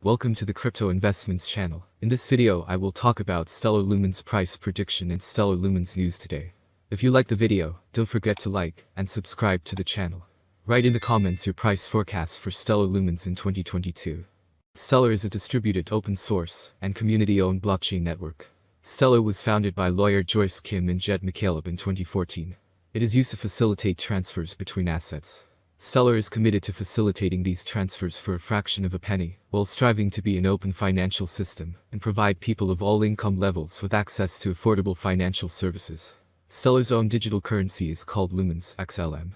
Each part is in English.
Welcome to the Crypto Investments channel. In this video I will talk about Stellar Lumens price prediction and Stellar Lumens news today. If you like the video, don't forget to like and subscribe to the channel. Write in the comments your price forecast for Stellar Lumens in 2022. Stellar is a distributed open source and community-owned blockchain network. Stellar was founded by lawyer Joyce Kim and Jed McCaleb in 2014. It is used to facilitate transfers between assets. Stellar is committed to facilitating these transfers for a fraction of a penny, while striving to be an open financial system and provide people of all income levels with access to affordable financial services. Stellar's own digital currency is called Lumens XLM.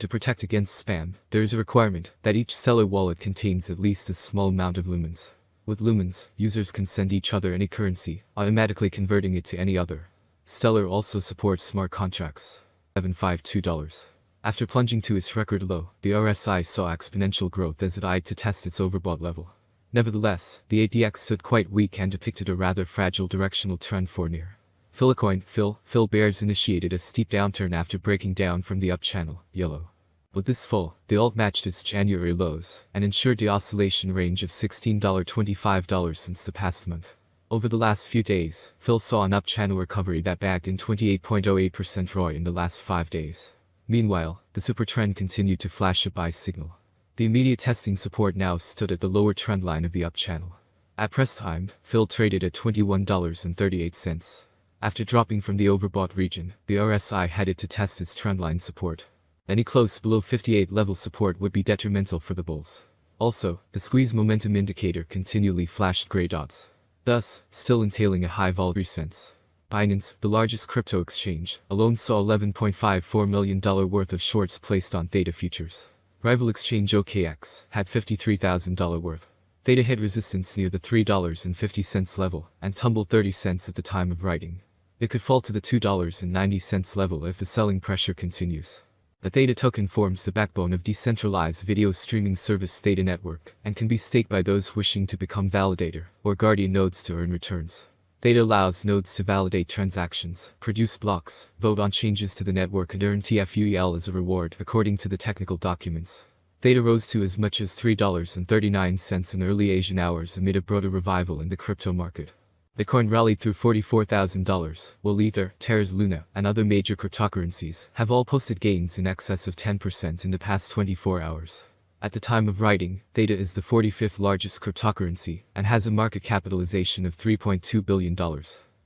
To protect against spam, there is a requirement that each Stellar wallet contains at least a small amount of Lumens. With Lumens, users can send each other any currency, automatically converting it to any other. Stellar also supports smart contracts. $752. After plunging to its record low, the RSI saw exponential growth as it eyed to test its overbought level. Nevertheless, the ADX stood quite weak and depicted a rather fragile directional trend for near. Filecoin, Phil Bears initiated a steep downturn after breaking down from the up channel, yellow. With this fall, the alt matched its January lows and ensured the oscillation range of $16-25 since the past month. Over the last few days, Phil saw an up-channel recovery that bagged in 28.08% ROI in the last 5 days. Meanwhile, the super trend continued to flash a buy signal. The immediate testing support now stood at the lower trend line of the up channel. At press time, Phil traded at $21.38. After dropping from the overbought region, the RSI headed to test its trendline support. Any close below 58 level support would be detrimental for the bulls. Also, the squeeze momentum indicator continually flashed gray dots, thus still entailing a high vol cents. Binance, the largest crypto exchange, alone saw $11.54 million worth of shorts placed on Theta futures. Rival exchange OKX had $53,000 worth. Theta hit resistance near the $3.50 level and tumbled 30 cents at the time of writing. It could fall to the $2.90 level if the selling pressure continues. The Theta token forms the backbone of decentralized video streaming service Theta Network and can be staked by those wishing to become validator or guardian nodes to earn returns. Theta allows nodes to validate transactions, produce blocks, vote on changes to the network and earn TFUEL as a reward according to the technical documents. Theta rose to as much as $3.39 in early Asian hours amid a broader revival in the crypto market. Bitcoin rallied through $44,000, while Ether, Terra's Luna, and other major cryptocurrencies have all posted gains in excess of 10% in the past 24 hours. At the time of writing, Theta is the 45th largest cryptocurrency and has a market capitalization of $3.2 billion,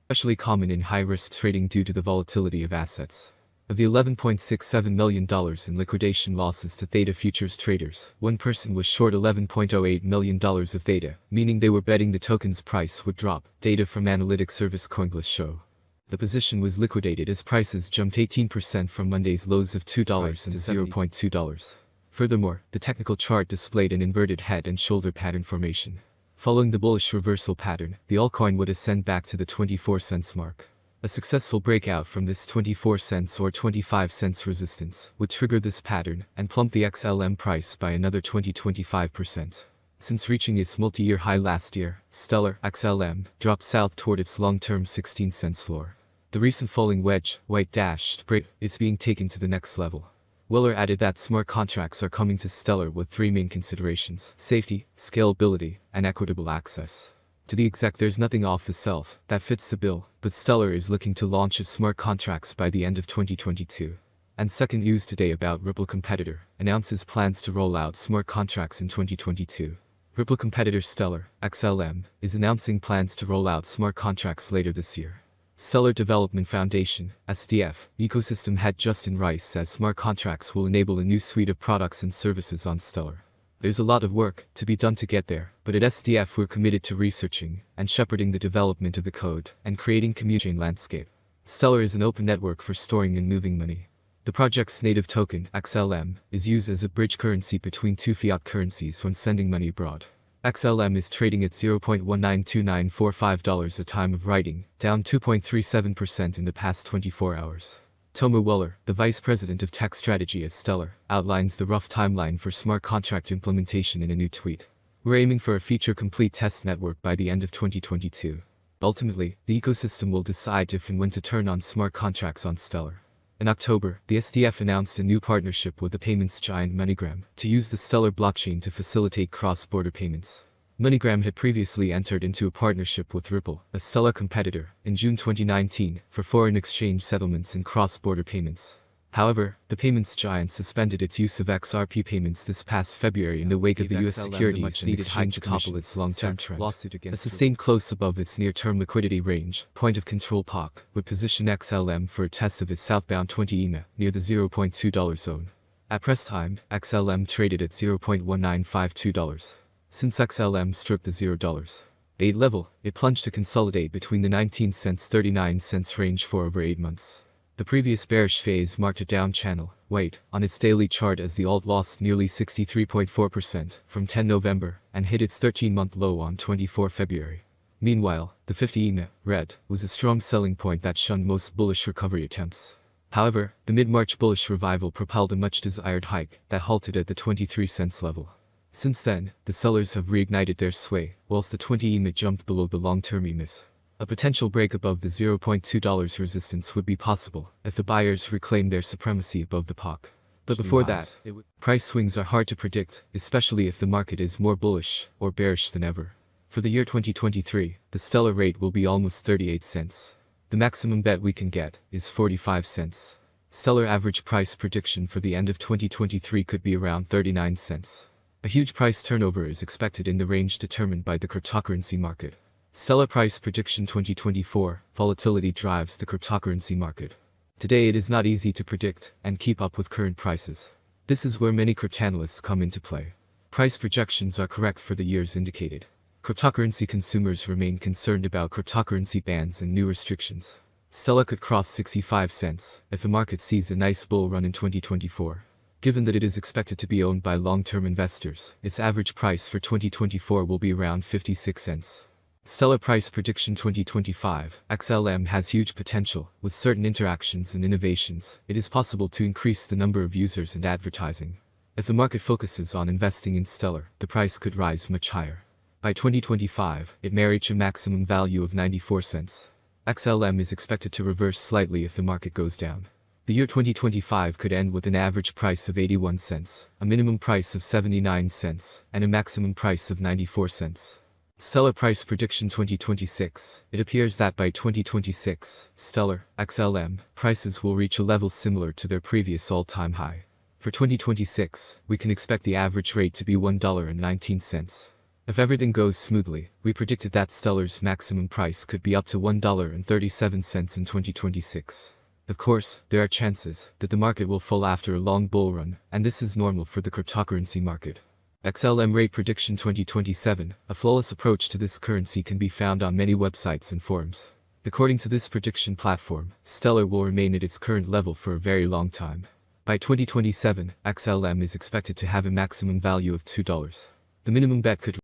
especially common in high-risk trading due to the volatility of assets. Of the $11.67 million in liquidation losses to Theta futures traders, one person was short $11.08 million of Theta, meaning they were betting the token's price would drop, data from analytics service CoinGlass show. The position was liquidated as prices jumped 18% from Monday's lows of $2 to $0.2. Furthermore, the technical chart displayed an inverted head and shoulder pattern formation. Following the bullish reversal pattern, the altcoin would ascend back to the 24 cents mark. A successful breakout from this 24 cents or 25 cents resistance would trigger this pattern and plump the XLM price by another 20-25%. Since reaching its multi-year high last year, Stellar XLM dropped south toward its long-term 16 cents floor. The recent falling wedge, white-dashed break, is being taken to the next level. Weller added that smart contracts are coming to Stellar with three main considerations: safety, scalability, and equitable access. To the exec, there's nothing off the shelf that fits the bill, but Stellar is looking to launch its smart contracts by the end of 2022. And second news today about Ripple competitor announces plans to roll out smart contracts in 2022. Ripple competitor Stellar XLM is announcing plans to roll out smart contracts later this year. Stellar Development Foundation, SDF, ecosystem head Justin Rice says smart contracts will enable a new suite of products and services on Stellar. There's a lot of work to be done to get there, but at SDF we're committed to researching and shepherding the development of the code and creating community landscape. Stellar is an open network for storing and moving money. The project's native token, XLM, is used as a bridge currency between two fiat currencies when sending money abroad. XLM is trading at $0.192945 at time of writing, down 2.37% in the past 24 hours. Tomer Weller, the vice president of tech strategy at Stellar, outlines the rough timeline for smart contract implementation in a new tweet. We're aiming for a feature-complete test network by the end of 2022. Ultimately, the ecosystem will decide if and when to turn on smart contracts on Stellar. In October, the SDF announced a new partnership with the payments giant MoneyGram to use the Stellar blockchain to facilitate cross-border payments. MoneyGram had previously entered into a partnership with Ripple, a Stellar competitor, in June 2019 for foreign exchange settlements and cross-border payments. However, the payments giant suspended its use of XRP payments this past February in the wake of the U.S. Securities and Exchange Commission its long-term trend. A sustained close above its near-term liquidity range, point of control POC, would position XLM for a test of its southbound 20 EMA near the $0.2 zone. At press time, XLM traded at $0.1952. Since XLM struck the $0.8 level, it plunged to consolidate between the 19 cents 39 cents range for over 8 months. The previous bearish phase marked a down channel, white, on its daily chart as the alt lost nearly 63.4% from 10 November and hit its 13-month low on 24 February. Meanwhile, the 50 EMA, red, was a strong selling point that shunned most bullish recovery attempts. However, the mid-March bullish revival propelled a much-desired hike that halted at the 23 cents level. Since then, the sellers have reignited their sway, whilst the 20 EMA jumped below the long-term EMAs. A potential break above the $0.2 resistance would be possible if the buyers reclaim their supremacy above the POC. But before that, price swings are hard to predict, especially if the market is more bullish or bearish than ever. For the year 2023, the Stellar rate will be almost 38 cents. The maximum bet we can get is 45 cents. Stellar average price prediction for the end of 2023 could be around 39 cents. A huge price turnover is expected in the range determined by the cryptocurrency market. Stellar price prediction 2024, volatility drives the cryptocurrency market. Today it is not easy to predict and keep up with current prices. This is where many cryptanalysts come into play. Price projections are correct for the years indicated. Cryptocurrency consumers remain concerned about cryptocurrency bans and new restrictions. Stellar could cross 65 cents if the market sees a nice bull run in 2024. Given that it is expected to be owned by long-term investors, its average price for 2024 will be around 56 cents. Stellar price prediction 2025, XLM has huge potential. With certain interactions and innovations, it is possible to increase the number of users and advertising. If the market focuses on investing in Stellar, the price could rise much higher. By 2025, it may reach a maximum value of 94 cents. XLM is expected to reverse slightly if the market goes down. The year 2025 could end with an average price of 81 cents, a minimum price of 79 cents, and a maximum price of 94 cents. Stellar price prediction 2026. It appears that by 2026, Stellar, XLM, prices will reach a level similar to their previous all-time high. For 2026, we can expect the average rate to be $1.19. If everything goes smoothly, we predicted that Stellar's maximum price could be up to $1.37 in 2026. Of course, there are chances that the market will fall after a long bull run, and this is normal for the cryptocurrency market. XLM rate prediction 2027. A flawless approach to this currency can be found on many websites and forums. According to this prediction platform, Stellar will remain at its current level for a very long time. By 2027, XLM is expected to have a maximum value of $2. The minimum bet could